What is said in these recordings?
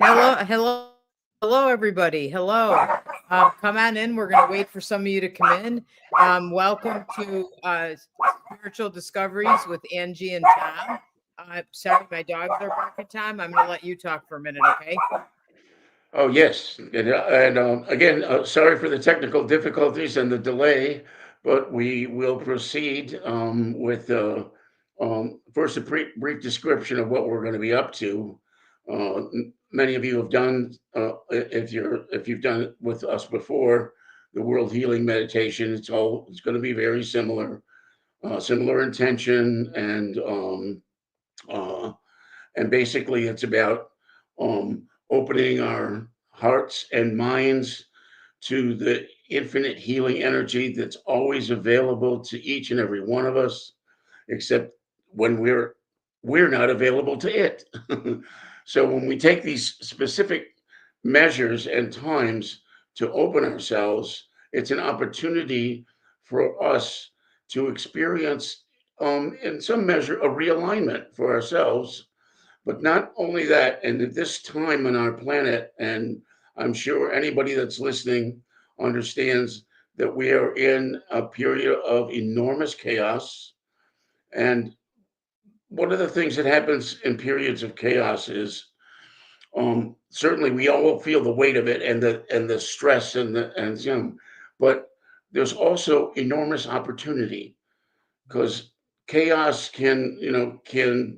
Hello, everybody. Hello. Come on in. We're going to wait for some of you to come in. Welcome to Spiritual Discoveries with Angie and Tom. Sorry, my dogs are barking, Tom. I'm going to let you talk for a minute, okay? Oh, yes. And again, sorry for the technical difficulties and the delay, but we will proceed with first a brief description of what we're going to be up to. Many of you have done, if you've done it with us before, the World Healing Meditation. It's going to be very similar, similar intention, uh, and basically it's about opening our hearts and minds to the infinite healing energy that's always available to each and every one of us, except when we're not available to it. So when we take these specific measures and times to open ourselves, it's an opportunity for us to experience, in some measure, a realignment for ourselves. But not only that, and at this time on our planet, and I'm sure anybody that's listening understands that we are in a period of enormous chaos. And one of the things that happens in periods of chaos is certainly we all feel the weight of it and the stress but there's also enormous opportunity because chaos can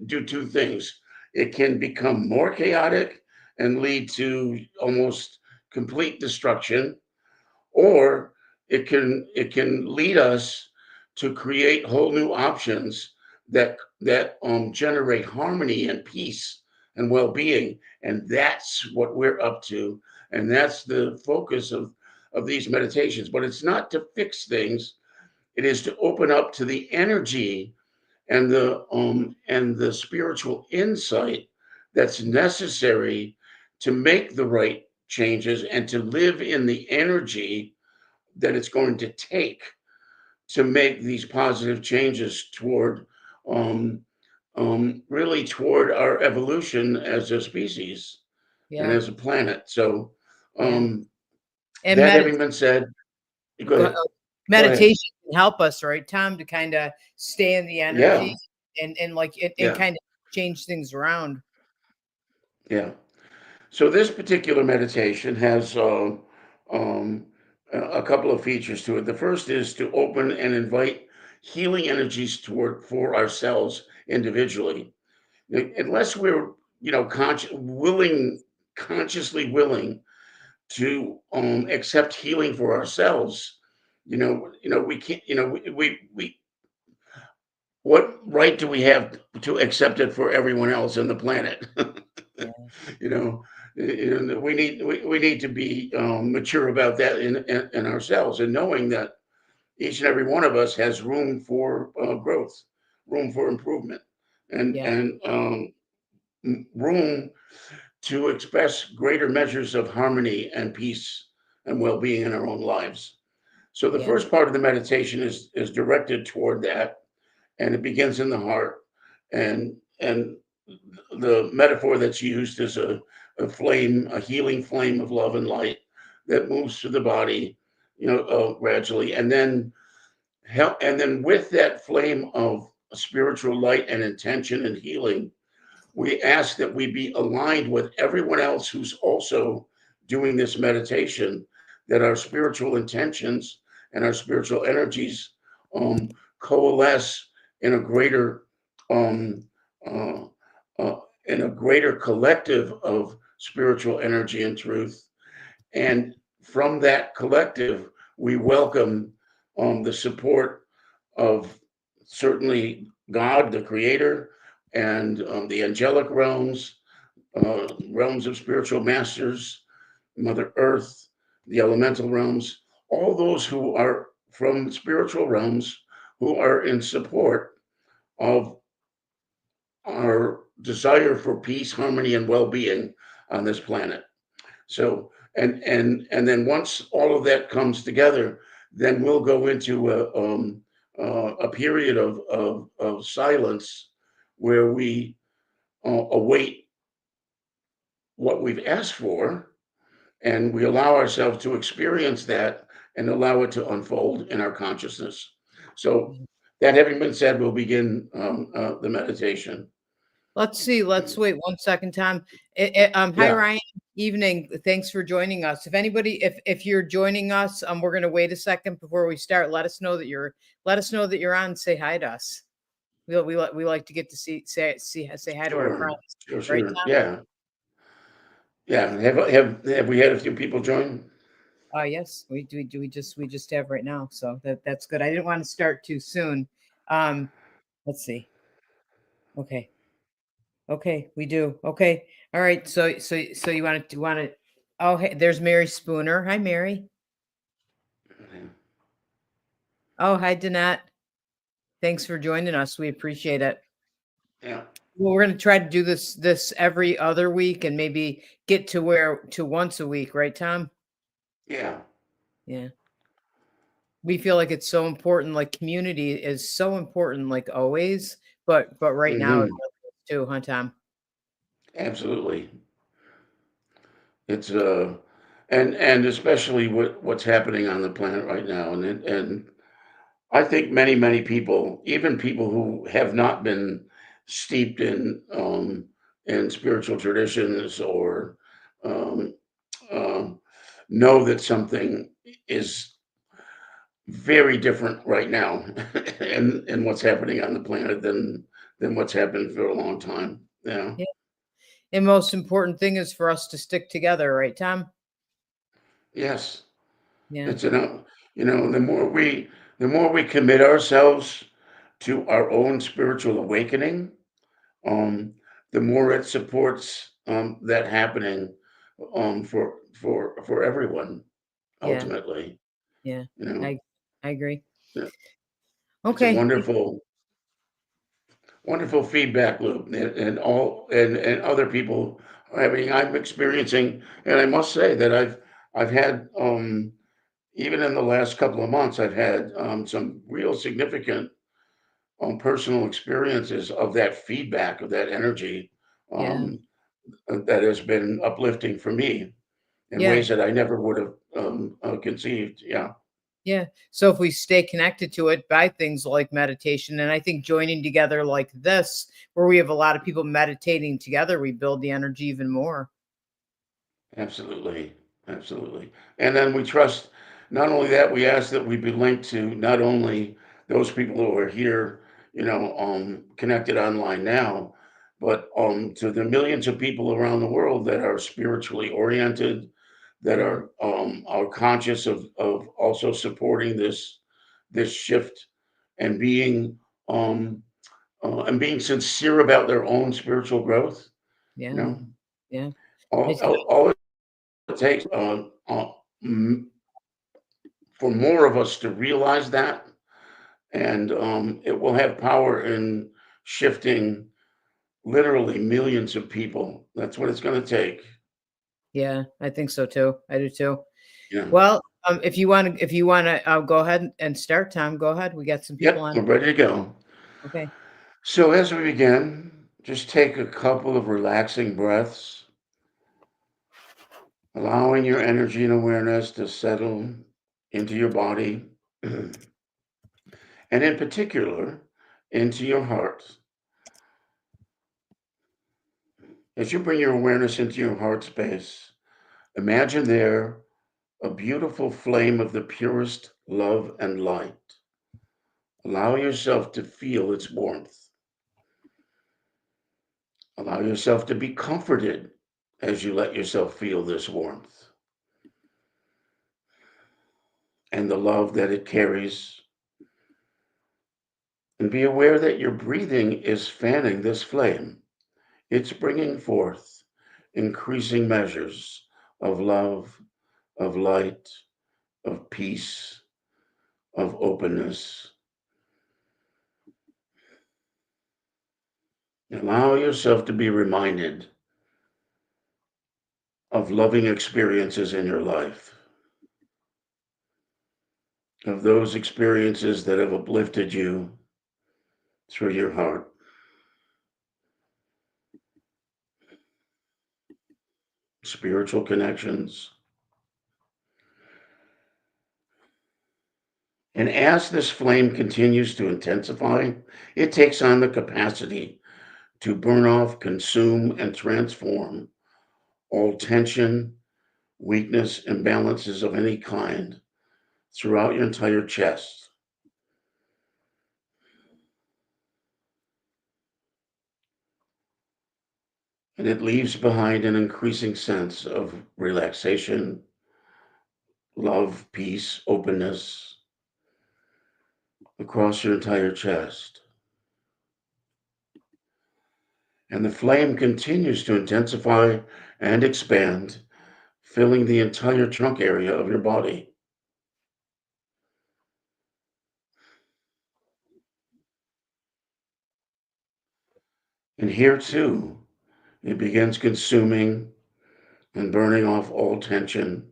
do two things. It can become more chaotic and lead to almost complete destruction, or it can lead us to create whole new options that generate harmony and peace and well-being. And that's what we're up to, and that's the focus of these meditations. But it's not to fix things, it is to open up to the energy and the spiritual insight that's necessary to make the right changes and to live in the energy that it's going to take to make these positive changes toward um, really toward our evolution as a species and Yeah, as a planet. So yeah. um, And that having been said, go go- ahead. Go ahead. meditation can help us, right, Tom, to kind of stay in the Yeah, energy and like it and yeah, kind of change things around. yeah. So this particular meditation has um, a couple of features to it. The first is to open and invite healing energies toward for ourselves individually, unless we're consciously willing to accept healing for ourselves. We can't. We what right do we have to accept it for everyone else on the planet? Yeah, you know, we need to be mature about that in ourselves, and knowing that each and every one of us has room for growth, room for improvement, and yeah, and room to express greater measures of harmony and peace and well-being in our own lives. So the yeah, first part of the meditation is directed toward that, and it begins in the heart, and the metaphor that's used is a flame, a healing flame of love and light that moves through the body, gradually, and then with that flame of spiritual light and intention and healing, we ask that we be aligned with everyone else who's also doing this meditation, that our spiritual intentions and our spiritual energies um, coalesce in a greater um, uh, in a greater collective of spiritual energy and truth. And from that collective, we welcome the support of certainly God, the Creator, and the angelic realms, realms of spiritual masters, Mother Earth, the elemental realms, all those who are from spiritual realms who are in support of our desire for peace, harmony, and well-being on this planet. So, and then once all of that comes together, then we'll go into a period of silence where we await what we've asked for, and we allow ourselves to experience that and allow it to unfold in our consciousness. So, that having been said, we'll begin the meditation. Let's see. Let's wait 1 second, Tom. Hi, Yeah, Ryan. Evening. Thanks for joining us. If you're joining us, we're going to wait a second before we start. Let us know that you're on. Say hi to us. We like to get to say hi to our sure, friends, sure, right, sure. Tom? Yeah, yeah. Have we had a few people join? Yes, we do. We just have right now, so that's good. I didn't want to start too soon. Um, let's see. Okay. Okay, we do. Okay. All right. So you want to oh, hey, there's Mary Spooner. Hi, Mary. Oh, hi, Danette. Thanks for joining us. We appreciate it. Yeah, Well, we're going to try to do this every other week and maybe get to once a week, right, Tom? yeah. Yeah. We feel like it's so important. Like community is so important, like always. But right now it Hmm. really is too, huh, Tom? Absolutely. It's and especially what's happening on the planet right now, and I think many people, even people who have not been steeped in spiritual traditions or um, um, know that something is very different right now and what's happening on the planet than what's happened for a long time. Yeah. Yeah. And most important thing is for us to stick together, right, Tom? Yes. Yeah. It's the more we commit ourselves to our own spiritual awakening, um, the more it supports that happening for everyone Yeah. ultimately. Yeah. You know, I I agree. Yeah. It's a Okay. wonderful feedback loop, and all and other people. I mean, I'm experiencing, and I must say that I've had even in the last couple of months, I've had some real significant personal experiences of that feedback, of that energy Yeah. um, that has been uplifting for me in Yeah. ways that I never would have conceived. Yeah, Yeah. So if we stay connected to it by things like meditation, and I think joining together like this, where we have a lot of people meditating together, we build the energy even more. absolutely, absolutely. And then we trust. Not only that, we ask that we be linked to not only those people who are here, connected online now, but to the millions of people around the world that are spiritually oriented, that Yeah. are conscious of also supporting this shift and um, being sincere about their own spiritual growth. You Yeah. know, Yeah. all It's, all, all it takes m- for more of us to realize that, and it will have power in shifting literally millions of people. That's what it's going to take. yeah, I think so too. I do too. Yeah. Well, if you want to go ahead and start, Tom, go ahead. We got some people Yep. on. We're ready to go. Okay. So as we begin, just take a couple of relaxing breaths, allowing your energy and awareness to settle into your body, and in particular, into your heart. As you bring your awareness into your heart space, imagine there a beautiful flame of the purest love and light. Allow yourself to feel its warmth. Allow yourself to be comforted as you let yourself feel this warmth and the love that it carries. And be aware that your breathing is fanning this flame. It's bringing forth increasing measures of love, of light, of peace, of openness. Allow yourself to be reminded of loving experiences in your life, of those experiences that have uplifted you through your heart. spiritual connections. And as this flame continues to intensify, it takes on the capacity to burn off, consume, and transform all tension, weakness, imbalances of any kind throughout your entire chest. And it leaves behind an increasing sense of relaxation, love, peace, openness across your entire chest. And the flame continues to intensify and expand, filling the entire trunk area of your body. And here too, it begins consuming and burning off all tension,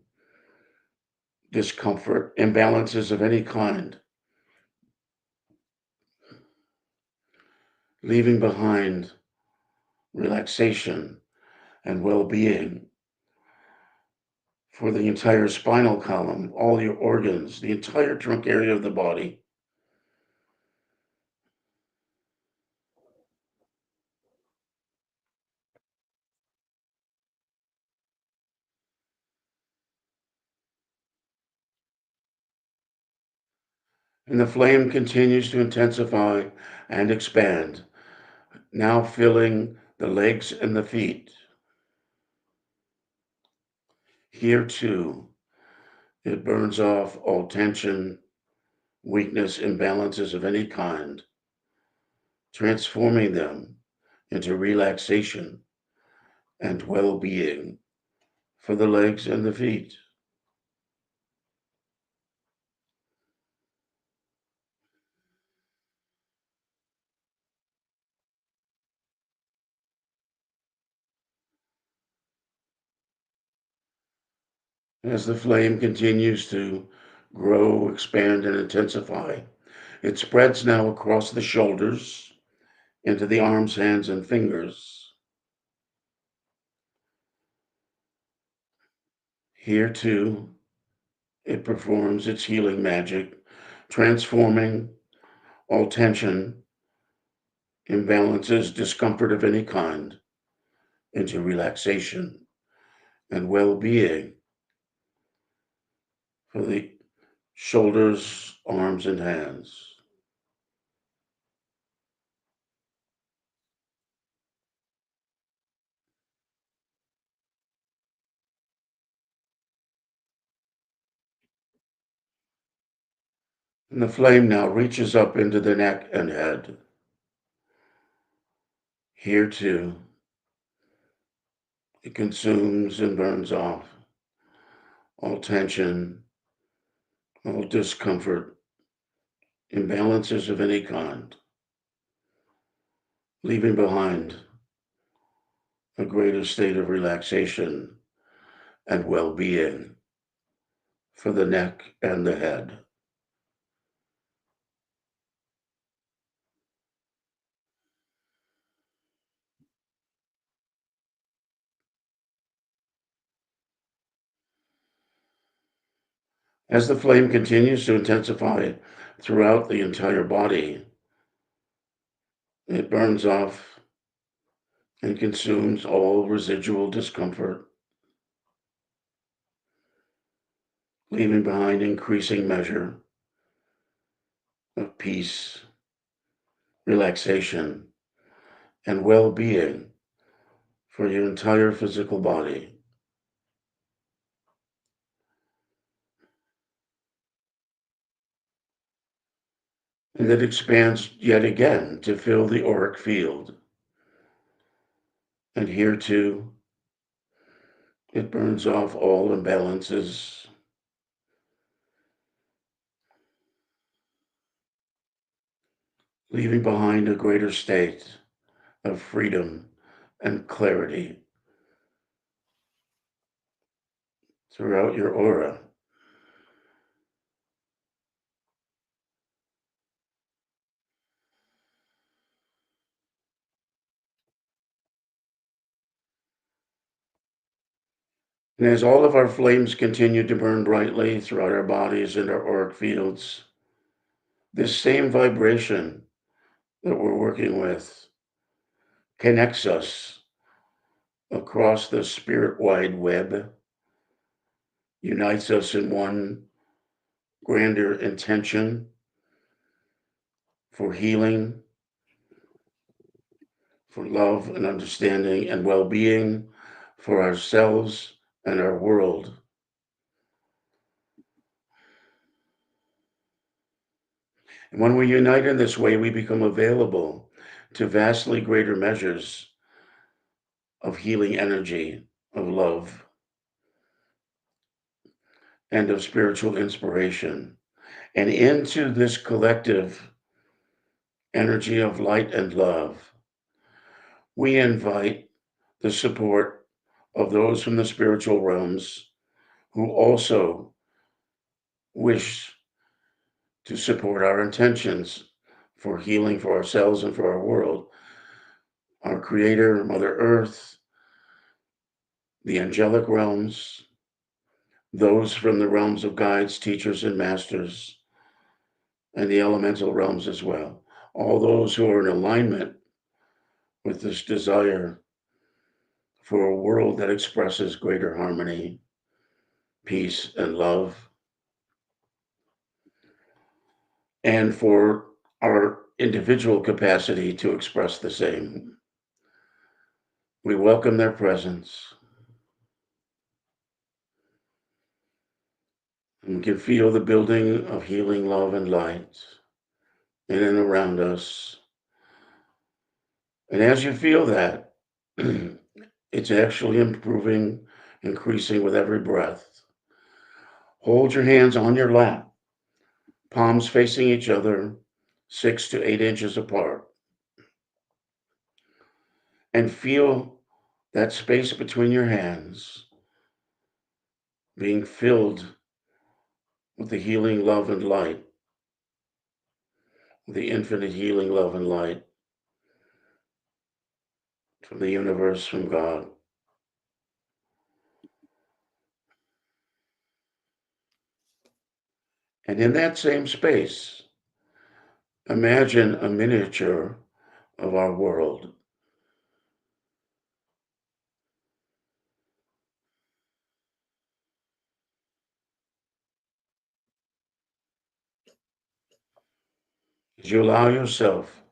discomfort, imbalances of any kind, leaving behind relaxation and well being for the entire spinal column, all your organs, the entire trunk area of the body. And the flame continues to intensify and expand, now filling the legs and the feet. Here too, it burns off all tension, weakness, imbalances of any kind, transforming them into relaxation and well being for the legs and the feet. As the flame continues to grow, expand, and intensify, it spreads now across the shoulders into the arms, hands, and fingers. Here too, it performs its healing magic, transforming all tension, imbalances, discomfort of any kind into relaxation and well being for the shoulders, arms, and hands. And the flame now reaches up into the neck and head. Here too, it consumes and burns off all tension, all discomfort, imbalances of any kind, leaving behind a greater state of relaxation and well being for the neck and the head. As the flame continues to intensify throughout the entire body, it burns off and consumes all residual discomfort, leaving behind increasing measure of peace, relaxation, and well being for your entire physical body. And it expands yet again to fill the auric field. And here too, it burns off all imbalances, leaving behind a greater state of freedom and clarity throughout your aura. And as all of our flames continue to burn brightly throughout our bodies and our auric fields, this same vibration that we're working with connects us across the spirit wide web, unites us in one grander intention for healing, for love and understanding and well being for ourselves and our world. And when we unite in this way, we become available to vastly greater measures of healing energy, of love, and of spiritual inspiration. And into this collective energy of light and love, we invite the support of those from the spiritual realms who also wish to support our intentions for healing for ourselves and for our world. Our Creator, Mother Earth, the angelic realms, those from the realms of guides, teachers, and masters, and the elemental realms as well. All those who are in alignment with this desire for a world that expresses greater harmony, peace, and love, and for our individual capacity to express the same. We welcome their presence. And we can feel the building of healing love and light in and around us. And as you feel that, it's actually improving, increasing with every breath. Hold your hands on your lap, palms facing each other, 6 to 8 inches apart, and feel that space between your hands being filled with the healing love and light, the infinite healing love and light from the universe, from God. And in that same space, imagine a miniature of our world. As you allow yourself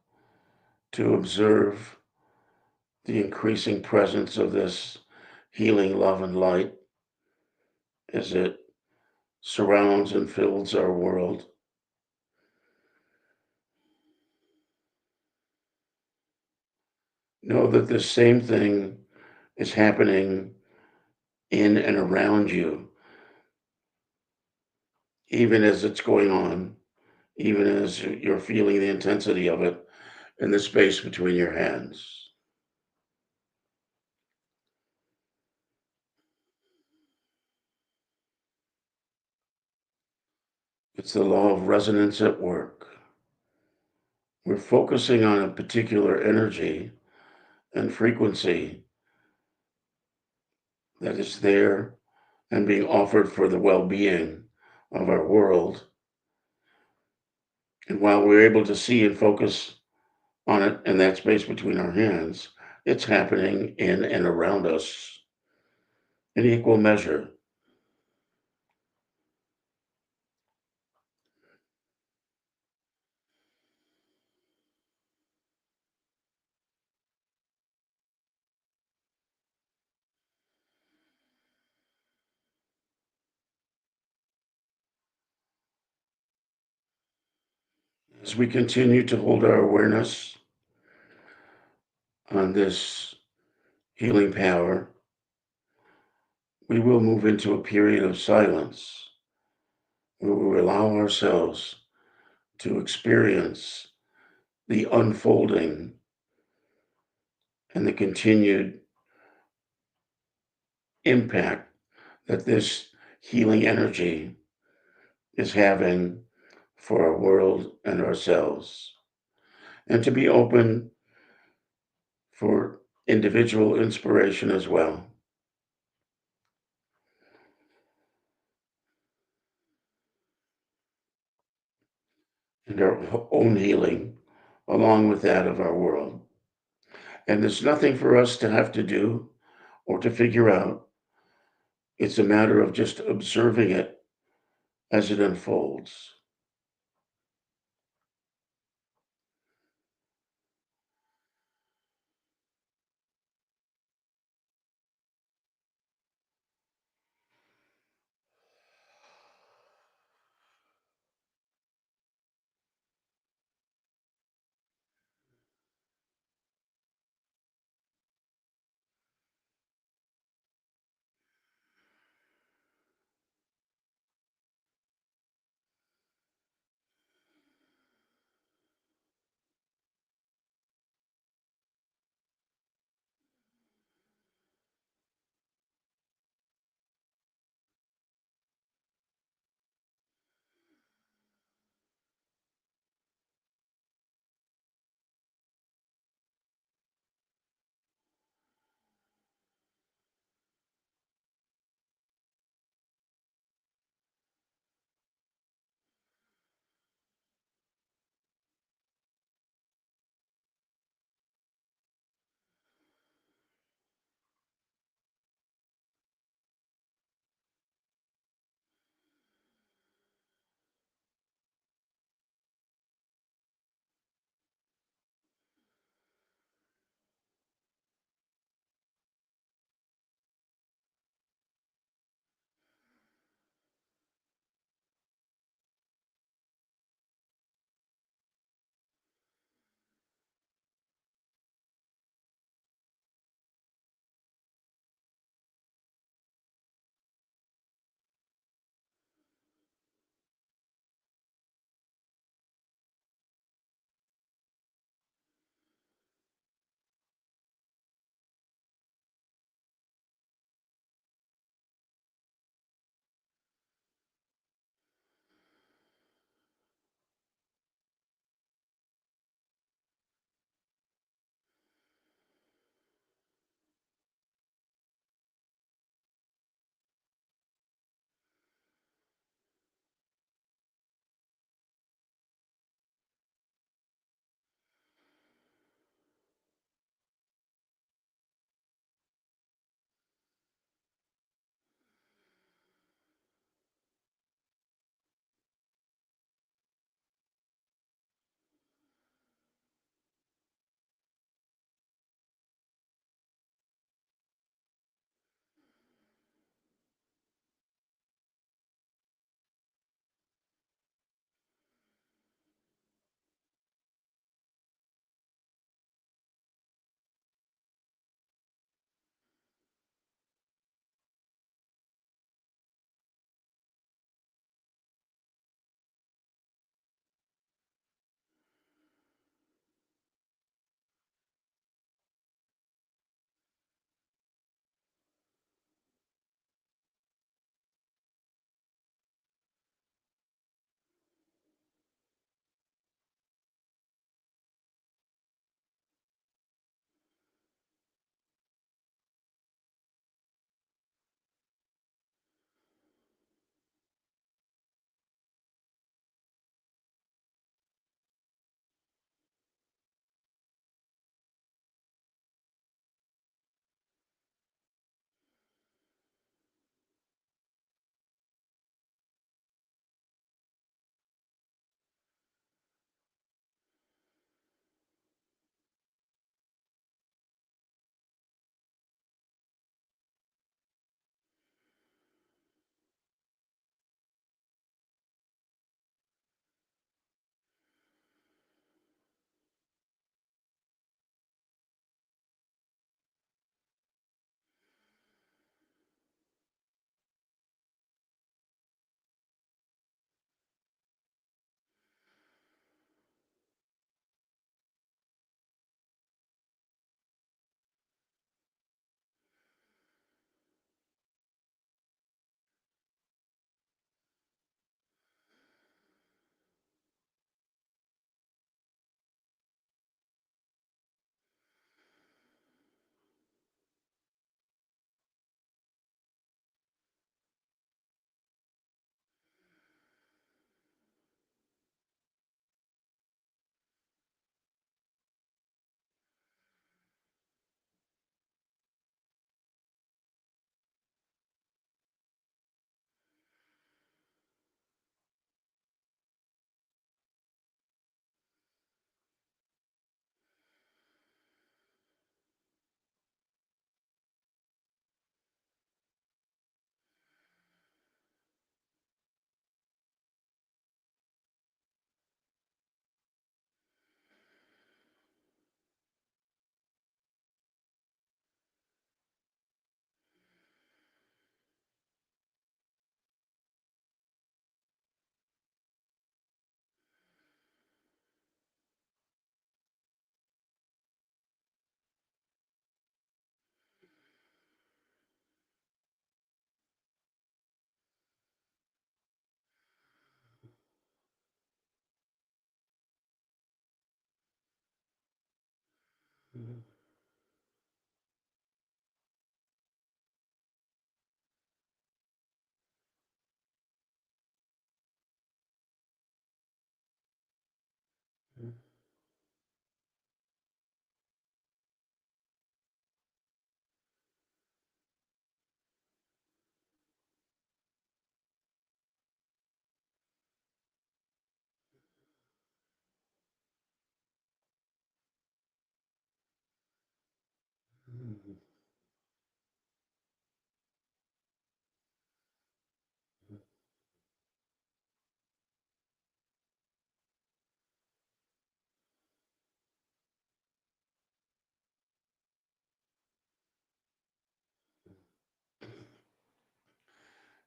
to observe the increasing presence of this healing love and light as it surrounds and fills our world, know that the same thing is happening in and around you, even as it's going on, even as you're feeling the intensity of it in the space between your hands. It's the law of resonance at work. We're focusing on a particular energy and frequency that is there and being offered for the well being of our world. And while we're able to see and focus on it in that space between our hands, it's happening in and around us in equal measure. As we continue to hold our awareness on this healing power, we will move into a period of silence where we allow ourselves to experience the unfolding and the continued impact that this healing energy is having for our world and ourselves, and to be open for individual inspiration as well. and our own healing along with that of our world. And there's nothing for us to have to do or to figure out. It's a matter of just observing it as it unfolds.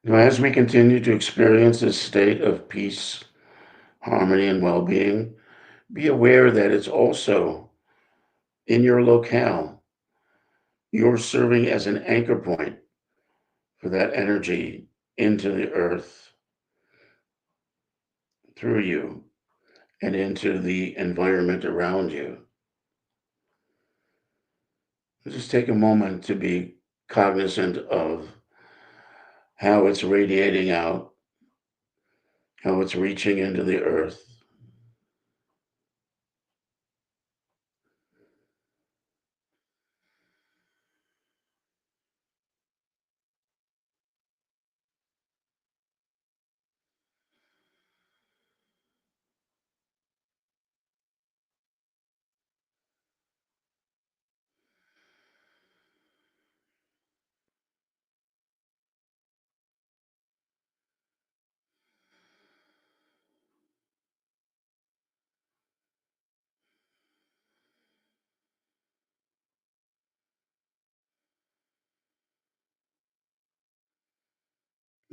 As we continue to experience this state of peace, harmony, and well being, be aware that it's also in your locale. You're serving as an anchor point for that energy into the earth through you and into the environment around you. Just take a moment to be cognizant of how it's radiating out, how it's reaching into the earth.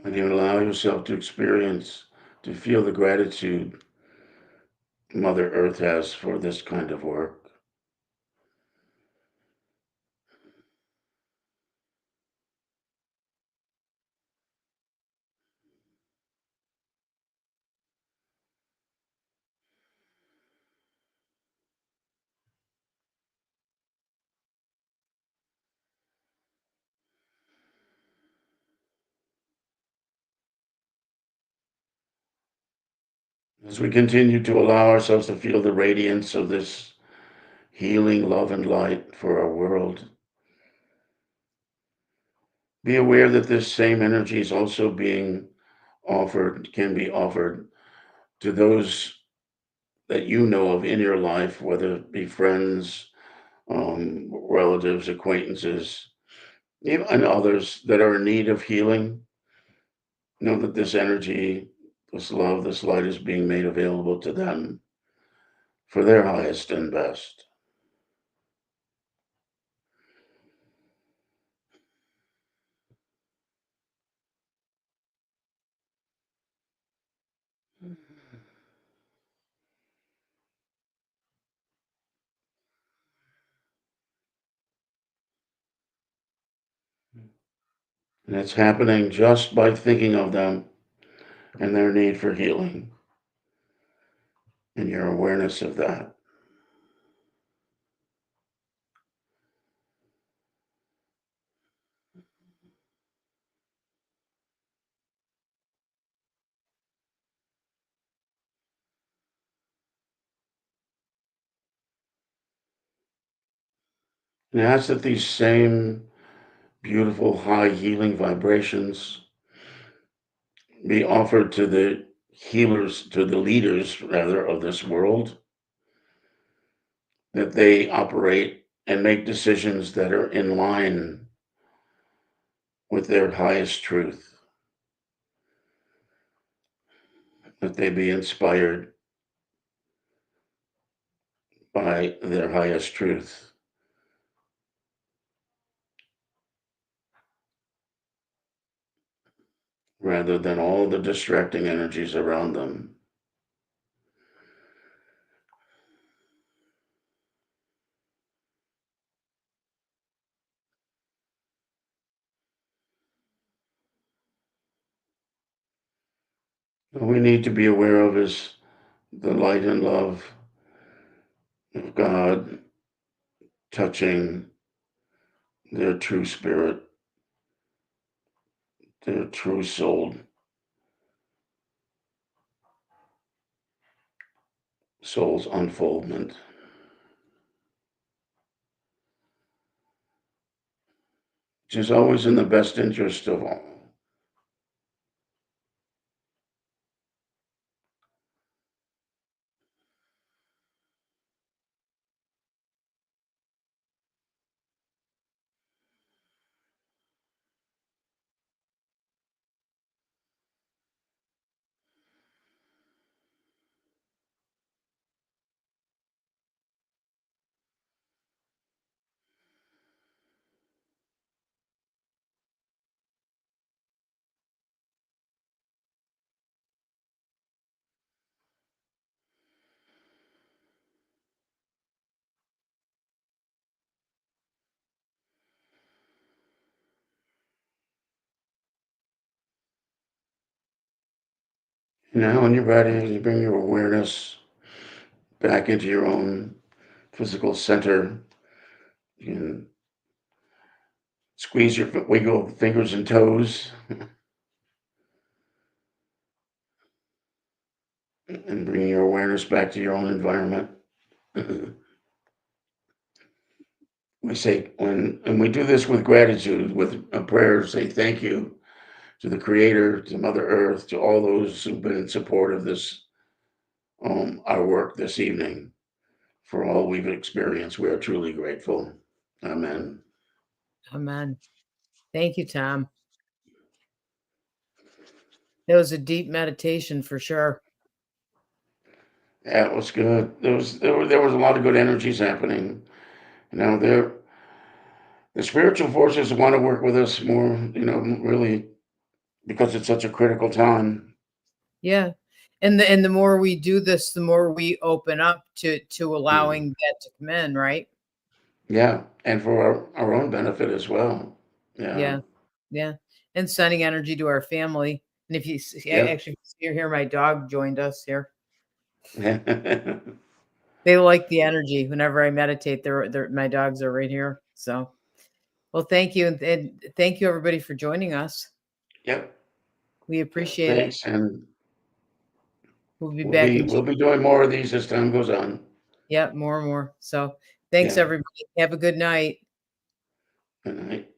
And you allow yourself to experience, to feel the gratitude Mother Earth has for this kind of work. As we continue to allow ourselves to feel the radiance of this healing love and light for our world, be aware that this same energy is also being offered, can be offered to those that you know of in your life, whether it be friends, relatives, acquaintances, even others that are in need of healing. Know that this energy, this love, this light is being made available to them for their highest and best. And it's happening just by thinking of them and their need for healing and your awareness of that. And ask that these same beautiful high healing vibrations be offered to the healers, to the leaders rather of this world, that they operate and make decisions that are in line with their highest truth, that they be inspired by their highest truth rather than all the distracting energies around them. What we need to be aware of is the light and love of God touching their true spirit, their true soul's unfoldment. Which is always in the best interest of all. Now, when you're ready, you bring your awareness back into your own physical center. You can squeeze your wiggle fingers and toes and bring your awareness back to your own environment. We say and we do this with gratitude, with a prayer, say thank you to the Creator, to Mother Earth, to all those who've been in support of this, our work this evening. For all we've experienced, we are truly grateful. Amen. Amen. Thank you, Tom. It was a deep meditation for sure. Yeah, it was good. There was a lot of good energies happening. You know, the spiritual forces want to work with us more. Really, because it's such a critical time. Yeah. And the more we do this, the more we open up to Mm. allowing that to come in, right? Yeah, and for our own benefit as well. Yeah. Yeah. Yeah. And sending energy to our family. And if you Yep. actually see here, my dog joined us here. They like the energy whenever I meditate. They're my dogs are right here. So, well, thank you, and thank you everybody for joining us. Yep. We appreciate it. Thanks, and We'll be we'll back be in. we'll be doing more of these as time goes on. Yeah, more and more. So, thanks Yeah. everybody. Have a good night. Good night.